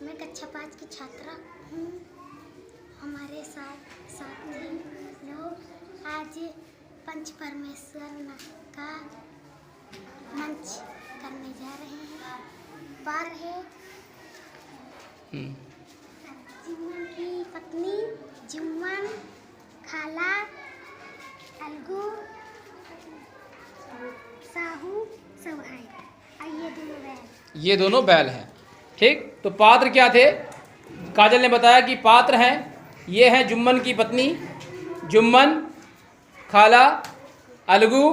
मैं कक्षा 5 की छात्रा हूँ। हमारे साथ लोग आज पंच परमेश्वर का मंच करने जा रहे हैं। बार है जुम्मन की पत्नी, जुम्मन, खाला, अलगू, साहू, सौहाई। ये दोनों बैल हैं। ठीक, तो पात्र क्या थे? काजल ने बताया कि पात्र हैं, ये हैं जुम्मन की पत्नी, जुम्मन, खाला, अलगू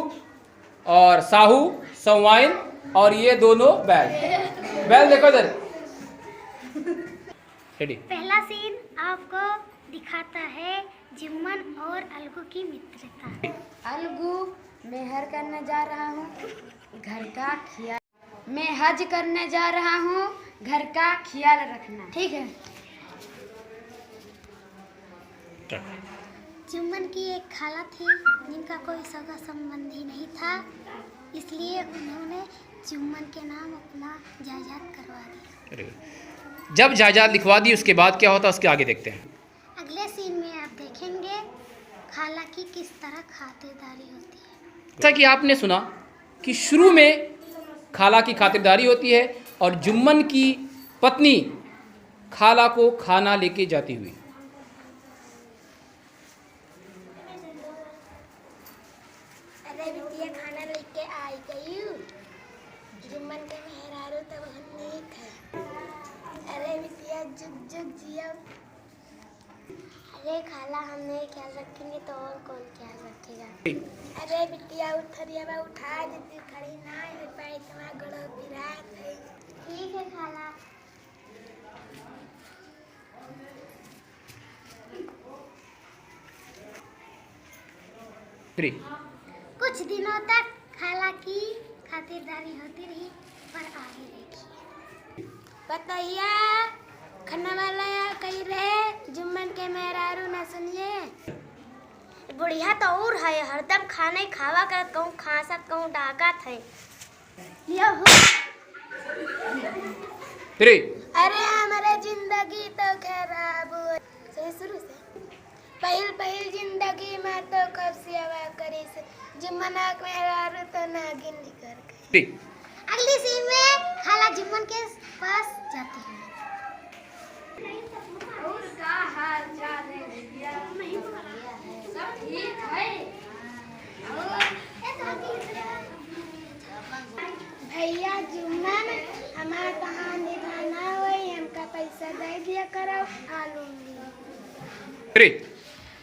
और साहू, सौवाइन, और ये दोनों बैल। बैल देखो इधर। रेडी। पहला सीन आपको दिखाता है जुम्मन और अलगू की मित्रता। अलगू, मैं हर करने जा रहा हूँ, घर का ख्याल। मैं हज करने जा रहा हूँ, घर का ख्याल रखना। ठीक है। जुम्मन की एक खाला थी जिनका कोई सगा संबंधी नहीं था, इसलिए उन्होंने जुम्मन के नाम अपना जायदाद करवा दिया। जब जायदाद लिखवा दी उसके बाद क्या होता है उसके आगे देखते हैं। अगले सीन में आप देखेंगे खाला की किस तरह खातिरदारी होती है। जैसा कि आपने सुना कि शुरू में खाला की खातिरदारी होती है और जुम्मन की पत्नी खाला को खाना लेके जाती हुई। अरे बिटिया खाना लेके आई गई। जुम्मन के मेहरारू तो बहुत नीक है। अरे बिटिया जुग जुग जिया। अरे खाला हम नहीं ख्याल रखेंगे तो और कौन ख्याल रखेगा। अरे बिटिया उठरिया उठा देती, खड़ी ना है पाई तुम्हारा गड़ो पिरात है। ठीक है खाला। कुछ दिनों तक खाला की खातिरदारी होती रही, पर आगे देखिए। बताइया खाना वाला कही रहे जुम्मन के मेहरारू न सुनिए। बुढ़िया तो और है, हरदम खाने खावा कर कहूँ खासत कहूँ डाका थे। अरे हमारे जिंदगी तो खराब हुई। शुरू से पहिल जिंदगी में तो कब सेवा करी से जुम्मन के मेहरारू तो नागिन निकल गई। अगली सीन में खाला जुम्मन के पास जाती है। और का हाल चाल है भैया? सब ठीक है? भैया जुम्मन हमारा कहाँ निभाना हुई, हमका पैसा दे दिया करो आलू।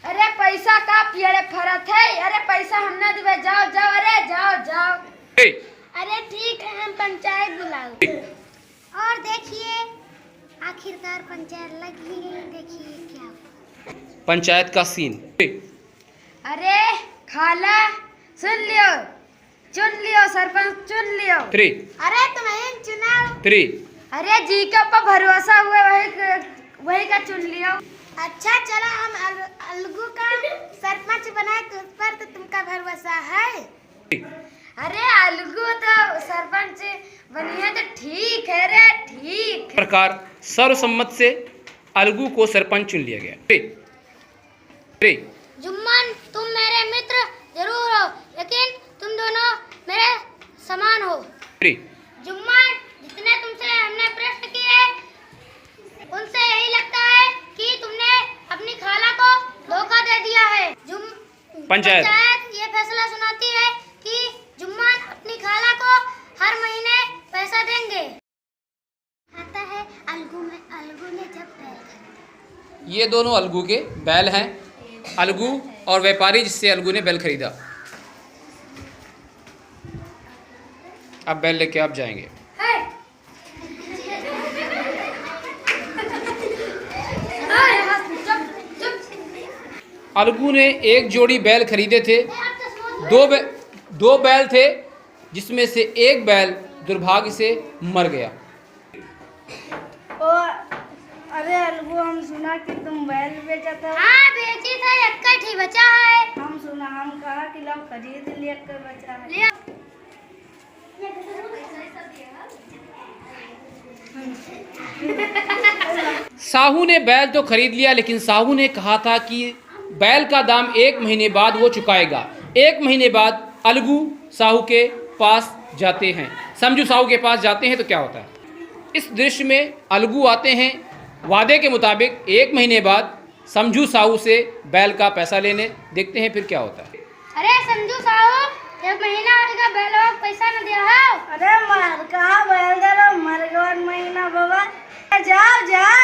अरे पैसा का पेड़े फरत है? अरे पैसा हम ना देवे, जाओ जाओ, अरे जाओ जाओ। अरे ठीक है हम पंचायत बुलाओ। और देखिए आखिरकार पंचायत लग ही गई। देखिए क्या पंचायत का सीन। अरे खाला सुन लियो, चुन लियो, सरपंच चुन लियो। अरे तुम्हें चुनाव। अरे जी के ऊपर भरोसा हुआ, वही का चुन लियो। अच्छा चलो हम अलगू का सरपंच बनाए तो उस पर तो तुमका भरोसा है। अरे अलगू तो सरपंच बनिए तो ठीक है रे, ठीक। प्रकार सर्वसम्मत से अलगू को सरपंच चुन लिया गया। जुम्मन तुम मेरे मित्र जरूर हो, लेकिन तुम दोनों मेरे समान हो। जुम्मन जितने तुमसे हमने प्रश्न किए उनसे यही लगता है कि तुमने अपनी खाला को धोखा दे दिया है। पंचायत ये फैसला सुनाती है कि जुम्मन अपनी खाला को हर महीने पैसा देंगे। आता है अलगू ने जब बैल खरीदा। ये दोनों अलगू के बैल हैं। अलगू और व्यापारी जिससे अलगू ने बैल खरीदा। अब बैल लेके आप जाएंगे। अलगू ने एक जोड़ी बैल खरीदे थे। दो बैल थे जिसमें से एक बैल दुर्भाग्य से मर गया। अरे अलगू हम सुना कि तुम बैल बेचा था। हाँ बेची था, एक ही बचा है। हम सुना, हम कहा कि लो खरीद लिया कर बचा है। लिया। साहू ने बैल तो खरीद लिया, लेकिन साहू ने कहा था कि बैल का दाम 1 महीने बाद वो चुकाएगा। 1 महीने बाद अलगू साहू के पास जाते हैं, समझू साहू के पास जाते हैं। तो क्या होता है इस दृश्य में, अलगू आते हैं वादे के मुताबिक 1 महीने बाद समझू साहू से बैल का पैसा लेने। देखते हैं फिर क्या होता है। अरे समझू साहू, 1 महीना हो गया बैल पैसा न दिया हो। अरे मार कहाँ बैल दे रहा, मर गया महीना बाबा। जाओ जाओ,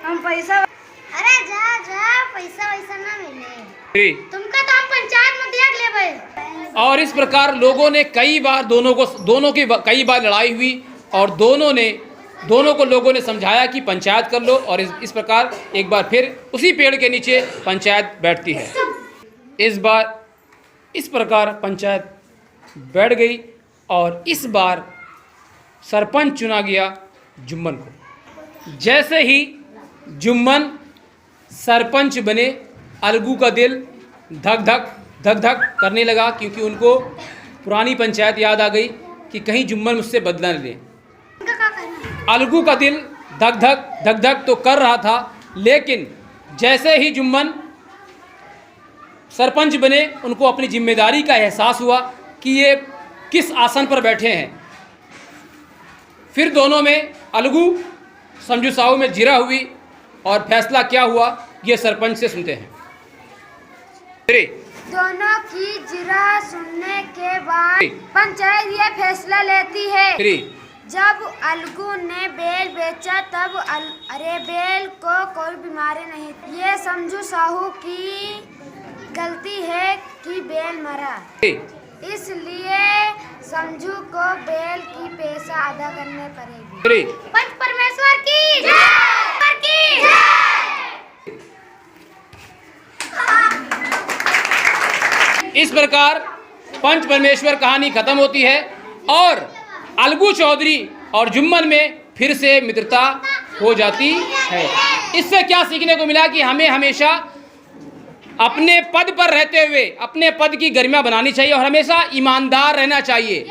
हम पैसा। अरे जा पैसा वैसा ना मिले, तुमका तो हम पंचायत में देख लेबे। और इस प्रकार लोगों ने कई बार दोनों की कई बार लड़ाई हुई और दोनों को लोगों ने समझाया कि पंचायत कर लो। और इस प्रकार एक बार फिर उसी पेड़ के नीचे पंचायत बैठती है। इस बार इस प्रकार पंचायत बैठ गई और इस बार सरपंच चुना गया जुम्मन को। जैसे ही जुम्मन सरपंच बने, अलगू का दिल धक धक करने लगा, क्योंकि उनको पुरानी पंचायत याद आ गई कि कहीं जुम्मन मुझसे बदला न ले। अलगू का दिल धक धक तो कर रहा था, लेकिन जैसे ही जुम्मन सरपंच बने, उनको अपनी जिम्मेदारी का एहसास हुआ कि ये किस आसन पर बैठे हैं। फिर दोनों में अलगू समझू साहू में जिरा हुई और फैसला क्या हुआ ये सरपंच से सुनते हैं। दोनों की जिरा सुनने के बाद पंचायत ये फैसला लेती है, जब अलगू ने बेल बेचा तब अरे बेल को कोई बीमारी नहीं। ये समझू साहू की गलती है कि बेल मरा, इसलिए समझू को बेल की पैसा अदा करने पड़ेगी। पंच परमेश्वर की जय। इस प्रकार पंच परमेश्वर कहानी खत्म होती है और अलगू चौधरी और जुम्मन में फिर से मित्रता हो जाती है। इससे क्या सीखने को मिला कि हमें हमेशा अपने पद पर रहते हुए अपने पद की गरिमा बनानी चाहिए और हमेशा ईमानदार रहना चाहिए।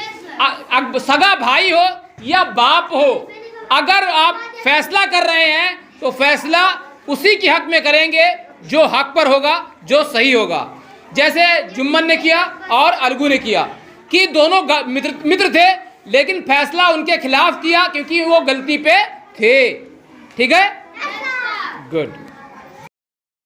सगा भाई हो या बाप हो, अगर आप फैसला कर रहे हैं तो फैसला उसी के हक में करेंगे जो हक पर होगा, जो सही होगा। जैसे जुम्मन ने किया और अलगू ने किया कि दोनों मित्र थे, लेकिन फैसला उनके खिलाफ किया क्योंकि वो गलती पे थे। ठीक है, गुड।